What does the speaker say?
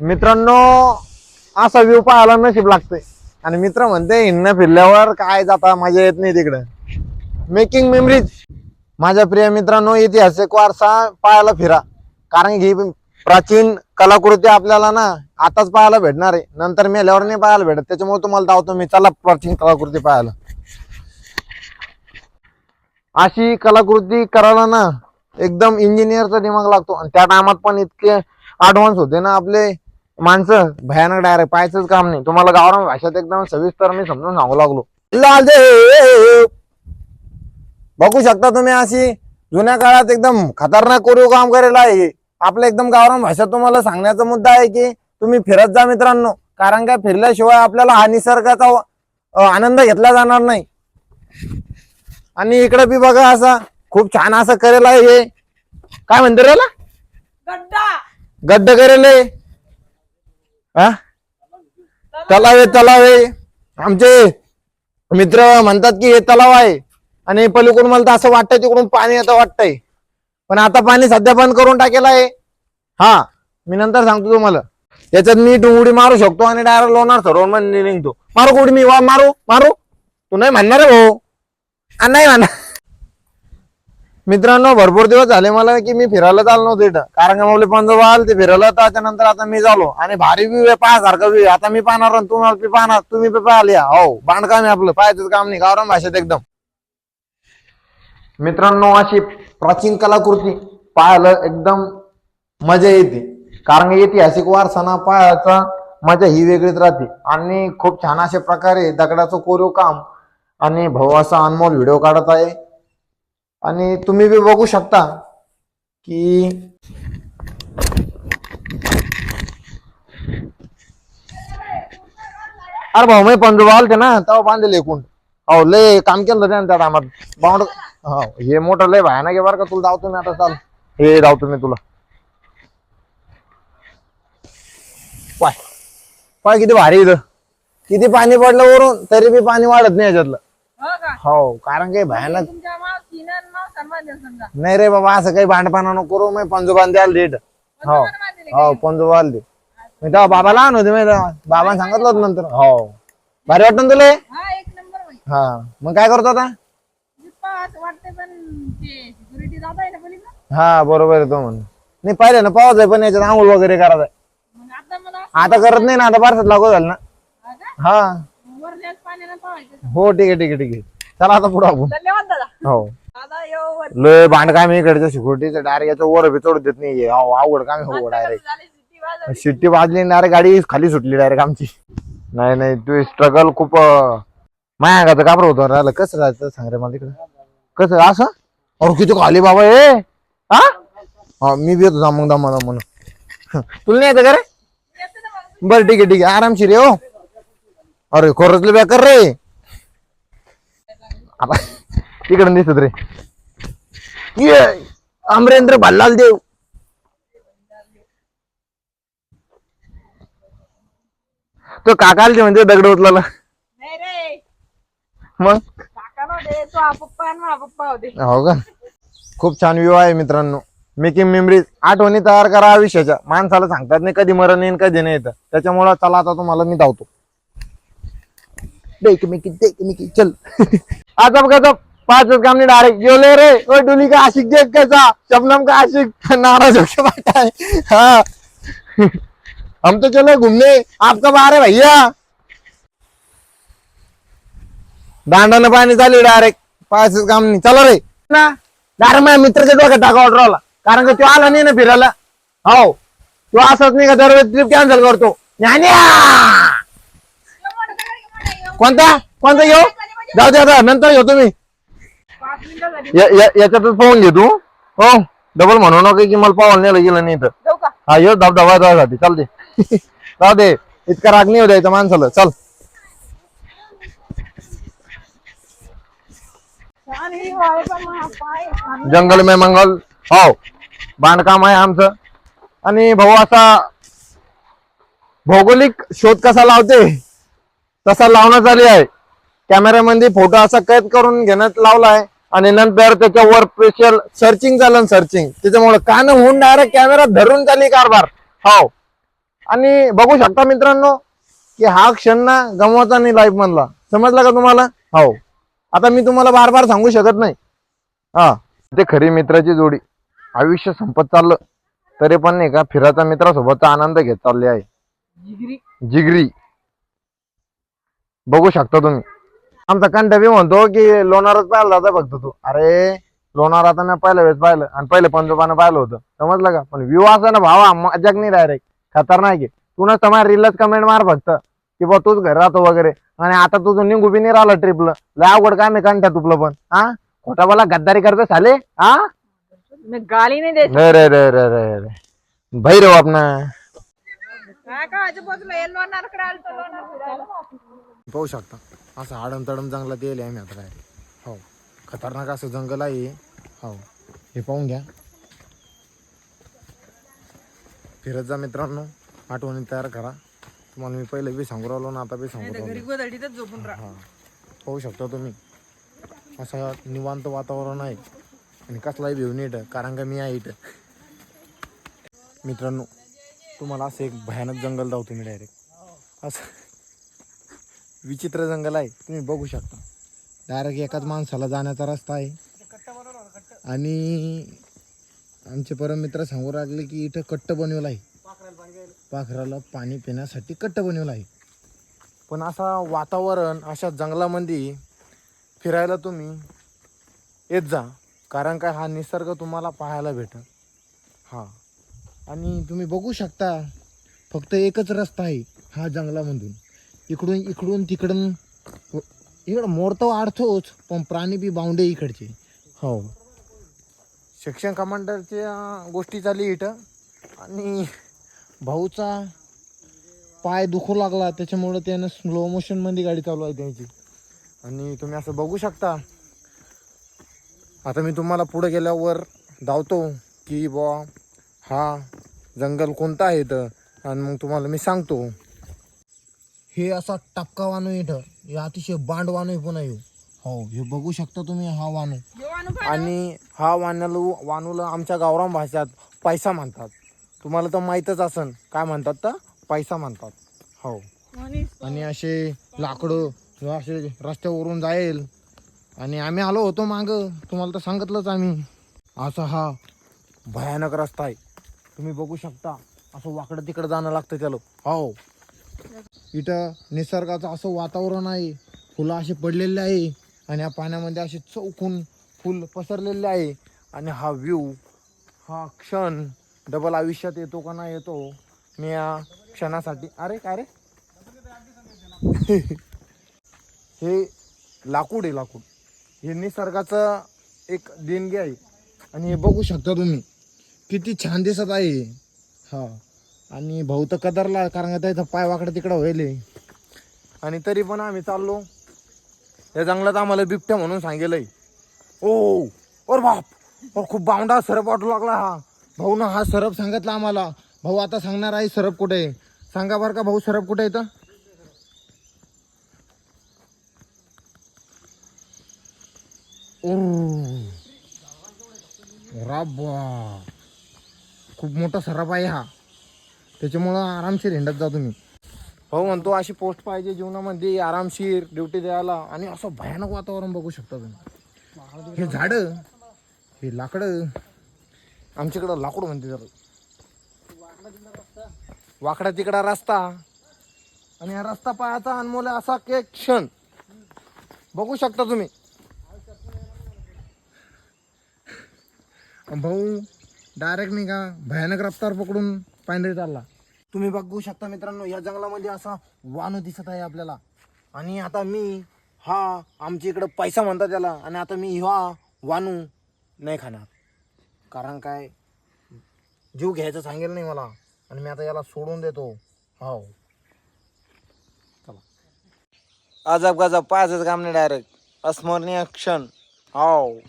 मित्रांनो असा व्ह्यू पाहायला नशीब लागतंय आणि मित्र म्हणते हिंडणं फिरल्यावर काय जाता मजा येत नाही तिकडं. Making memories. माझ्या प्रिय मित्रांनो, ऐतिहासिक वारसा पाहायला फिरा, कारण ही प्राचीन कलाकृती आपल्याला ना आताच पाहायला भेटणार आहे, नंतर मेल्यावर नाही पाहायला भेटत. त्याच्यामुळे तुम्हाला धावतो मी, चला प्राचीन कलाकृती पाहायला. अशी कलाकृती करायला ना एकदम इंजिनियरचा दिमाग लागतो आणि त्या टायमात पण इतके ऍडव्हान्स होते ना आपले माणसं, भयानक. डायरेक्ट पाहायचंच काम नाही. तुम्हाला गावरान भाषेत एकदम सविस्तर मी समजून सांगू लागलो. बघू शकता तुम्ही, अशी जुन्या काळात एकदम खतरनाक कोरीव काम करेल आहे. आपलं एकदम गावरान भाषा तुम्हाला सांगण्याचा मुद्दा आहे की तुम्ही फिरत जा मित्रांनो, कारण काय फिरल्याशिवाय आपल्याला हा निसर्गाचा आनंद घेतला जाणार नाही. आणि इकडे बी बघा, असा खूप छान असं करेल आहे. हे काय म्हणते रे, गड्ड करेल आहे. तलाव तलाव आमचे मित्र म्हणतात की हे तलाव आहे आणि पलीकडून मला तर असं वाटतंय तिकडून पाणी येतं वाटतंय, पण आता पाणी सध्या बंद करून टाकेलं आहे. हा, मी नंतर सांगतो तुम्हाला. याच्यात मी उडी मारू शकतो आणि डायरेक्ट लोणार सरोवर मध्ये निघतो. मारू उडी मी, मारू मारू. तू नाही म्हणणार रे भाऊ, नाही म्हणणार. मित्रांनो, भरपूर दिवस झाले मला की मी फिरायला चाललो नव्हतो इथं, कारण का मला पंजोबाल ते फिरवलं. त्याच्यानंतर आता मी झालो आणि भारी व्ह्यू आहे, पाहासारखा व्ह्यू. आता मी पाहणार, तुम्ही पाहणार, तुम्ही पाहिले. हो, बांधकाम आहे आपलं, पाहायचं काम नाही, गावरान भाषेत एकदम. मित्रांनो, अशी प्राचीन कलाकृती पाहायला एकदम मजा येते, कारण ऐतिहासिक वारसा पाहायचा मजा ही वेगळीच राहते. आणि खूप छान अशा प्रकारे दगडाचं कोरीव काम आणि भाऊ असा अनमोल व्हिडिओ काढत आहे. आणि तुम्ही बी बघू शकता की अरे भाऊ, मी पंजोबाल ते ना तेव्हा बांधलेले एकूण. हो, लय काम केलं त्यानं त्या टायमात बाउंड. हो, हे मोठं लय भयानक आहे बरं का. तुला धावतो मी आता, चाल. हे धावतो मी तुला. पाय पाय किती भारी इथं, किती पाणी पडलं वरून तरी बी पाणी वाढत नाही याच्यातलं. हो, कारण काही भयानक नाही रे बाबा, असं काही भांडपाना नको करू. मी पंजोबाला द्याल डेट. हो हो, पंजोबाला दे. मी तेव्हा बाबा लहान होते, मी बाबाने सांगितलं होतं नंतर. हो, भारी वाटतं तुला? हा, मग काय करतो आता? हा, बरोबर आहे तो म्हण. नाही, पाहिले ना पावच आहे, पण याच्यात आंघोळ वगैरे करायचं. आता करत नाही ना, आता बारसात लागू झालं ना. हा, हो, ठीक आहे ठीक आहे ठीक आहे. चला आता पुढे आपण. हो, लय भांड काम इकडच्या सिक्युरिटीचं. डायरेक्ट याचं वर बी चढू देत नाही. आवड काम. हो, डायरेक्ट शिट्टी वाजली, डायरेक्ट गाडी खाली सुटली डायरेक्ट आमची. नाही नाही, तू स्ट्रगल खूप मायागाचं काबर होतं राहिलं. कसं राहायचं सांग रे मला तिकडे, कसं असं. अरे किती खाली बाबा हे. हा, मी बी येतो मग दमा म्हणून. तुला नाही येतं का रे? बरं, ठीक आहे ठीक आहे, आरामशीर ये. हो, अरे खरंच बेकार रे. तिकडे दिसत रे, ये अमरेंद्र भल्लाल देव. तो काकाला म्हणजे दगड उचलाला. मग हो का. खूप छान व्ह्यू आहे मित्रांनो. Making memories. आठवणी तयार करा आयुष्याच्या. माणसाला सांगतात नाही कधी मरण येईन कधी नाही येतं, त्याच्यामुळे चला आता तुम्हाला मी धावतो. चल. आता बघा, पाचच काम नाही, डायरेक्ट जेवले रे. ओ डुली का आशिक देख कैसा, शबनम का आशिक नाराज होके बैठा है. हाँ, हम तो चलो घूमने, आप कब आ रहे भैया? दांडानं पाणी चालू डायरेक्ट, पाचच काम नाही. चला रे ना, डायरेक्ट माझ्या मित्राच्या डोक्यात टाका ऑर्डरला, कारण का तो आला नाही ना फिरायला. हो, तो असंच नाही का दरवेळेस ट्रिप कॅन्सल करतो. कोणता कोणता येऊ? जाऊ दे आता, नंतर घेऊ. तुम्ही याच्यातच पाहून घे तू. हो, डबल म्हणू नका की मला पाहून नेलं गेलं नाही तर. हा, येऊ धबधबा जायसाठी. चालते, जाऊ दे, इतका राग नाही होऊ द्यायचा माणसाला. चल. जंगल में मंगल. हो, बांधकाम आहे आमचं. आणि भाऊ असा भौगोलिक शोध कसा लावते तसा लावण्यात आली आहे. कॅमेऱ्यामध्ये फोटो असा कैद करून घेण्यात लावलाय आणि नंतर त्याच्यावर स्पेशल सर्चिंग झालं. सर्चिंग त्याच्यामुळे कान होऊन डायरेक्ट कॅमेरा धरून चालली कारभार. हो, आणि बघू शकता मित्रांनो की हा क्षण ना गमवायचा नाही लाईफ मधला. समजला का तुम्हाला? हो. आता मी तुम्हाला बार बार सांगू शकत नाही. हा, ते खरी मित्राची जोडी. आयुष्य संपत चाललं तरी पण नाही का फिरायचा मित्रासोबतचा आनंद घेत चालले आहे. जिगरी. बघू शकता तुम्ही. आमचा कंठ बी म्हणतो की लोणारच पाहिला जाता फक्त तू. अरे लोणार आता मी पहिल्या वेळेस पाहिलं आणि पहिले पंजोबानं पाहिलं होतं. समजलं का? पण व्ह्यू असा ना भावा मजाक नाही डायरेक्ट खतरनाक आहे. तू ना तुम्हाला रीलच कमेंट मार फक्त की बा तूच घर राहतो वगैरे. आणि आता तुझं निघू बी नाही राहिलं ट्रिपला. लय अवघड काम आहे कंठ्या तुपलं पण. हा, खोटा बोला गद्दारी करतो साले. हा, मैं गाली नहीं दे रे रे रे रे रे रे भैरव आपणा. पाहू शकता असं आडम तडम जंगलात येईल आम्ही आता काय. हो, खतरनाक असं जंगल आहे. हो, हे पाहून घ्या. फिरत जा मित्रांनो, आठवणी तयार करा. तुम्हाला मी पहिले बी सांगू राहिलो ना आता बी सांगू राहिलो. हा, पाहू शकता तुम्ही असं निवांत वातावरण आहे आणि कसलाही भिऊ नीट कारण का मी आहे इथं. मित्रांनो तुम्हाला असं एक भयानक जंगल दावतो मी डायरेक्ट. असं विचित्र जंगल आहे, तुम्ही बघू शकता. डायरेक्ट एकाच माणसाला जाण्याचा रस्ता आहे. आणि आमचे परम मित्र सांगू लागले की इथं कट्ट बनवलं आहे, पाखराला पाणी पिण्यासाठी कट्ट बनवलं आहे. पण असा वातावरण अशा जंगलामध्ये फिरायला तुम्ही येत जा कारण काय हा निसर्ग तुम्हाला पाहायला भेटल. हा, आणि तुम्ही बघू शकता फक्त एकच रस्ता आहे हा जंगलामधून. इकडून तिकडून इकडं मोर तर वाढतोच पण प्राणी बी बाउंडे इकडचे. हो, सेक्शन कमांडरच्या गोष्टी चालली इथं. आणि भाऊचा पाय दुखू लागला त्याच्यामुळं त्यानं स्लो मोशनमध्ये गाडी चालू आहे त्यांची. आणि तुम्ही असं बघू शकता. आता मी तुम्हाला पुढे गेल्यावर धावतो की बुवा हा जंगल कोणता आहे इथं आणि मग तुम्हाला मी सांगतो. हे असा टपका वानू इथं, हे अतिशय बांड वानू आहे पुन्हा येऊ. हो, हे बघू शकता तुम्ही हा वानू. आणि हा वानूला आमच्या गावरान भाषेत पैसा म्हणतात. तुम्हाला तर माहीतच असन काय म्हणतात तर पैसा म्हणतात. हो, आणि असे लाकडं असे रस्त्यावरून जाईल. आणि आम्ही आलो होतो मागं, तुम्हाला तर सांगितलंच आम्ही. असा हा भयानक रस्ता आहे, तुम्ही बघू शकता. असं वाकडं तिकडं जाणं लागतं त्याला. हो, इथं निसर्गाचं असं वातावरण आहे, फुलं असे पडलेले आहे आणि या पाण्यामध्ये असे चौकून फुल पसरलेले आहे. आणि हा व्ह्यू, हा क्षण डबल आयुष्यात येतो का नाही येतो मी या क्षणासाठी. अरे काय रे हे लाकूड आहे, लाकूड हे निसर्गाचं एक देणगी आहे. आणि हे बघू शकता तुम्ही किती छान दिसत आहे. हा, आणि भाऊ तर कदरला कारण का त्याचा पाय वाकडा तिकडं व्हायले. आणि तरी पण आम्ही चाललो. या जंगलात आम्हाला बिबट्या म्हणून सांगेलय. ओ और बाप, और खूप बावंडा सरप वाटू लागला हा. भाऊ ना हा सरप सांगितला आम्हाला. भाऊ आता सांगणार आहे सरप कुठे आहे. सांगा बरं का भाऊ सरप कुठे आहे तर. राबा, खूप मोठा सरप आहे हा, त्याच्यामुळं आरामशीर हिंडत जा तुम्ही. भाऊ म्हणतो अशी पोस्ट पाहिजे जीवनामध्ये, आरामशीर ड्युटी द्यायला. आणि असं भयानक वातावरण बघू शकता तुम्ही. हे झाडं, हे लाकडं, आमच्याकडं लाकूड म्हणते जरा. वाकडा तिकडा रस्ता. आणि हा रस्ता पायाचा अनमोल असा एक क्षण बघू शकता तुम्ही. भाऊ डायरेक्ट नाही का भयानक रफ्तार पकडून पायंडरी चालला. तुम्ही बघू शकता मित्रांनो, या जंगलामध्ये असा वानू दिसत आहे आपल्याला. आणि आता मी हा आमच्या इकडं पैसा म्हणतात त्याला. आणि आता मी हा वानू नाही खाणार कारण काय जीव घ्यायचं सांगेल नाही मला. आणि मी आता याला सोडून देतो. हो, चला. अजब गजब पाहायचं काम नाही, डायरेक्ट अस्मरणीय क्षण. हो.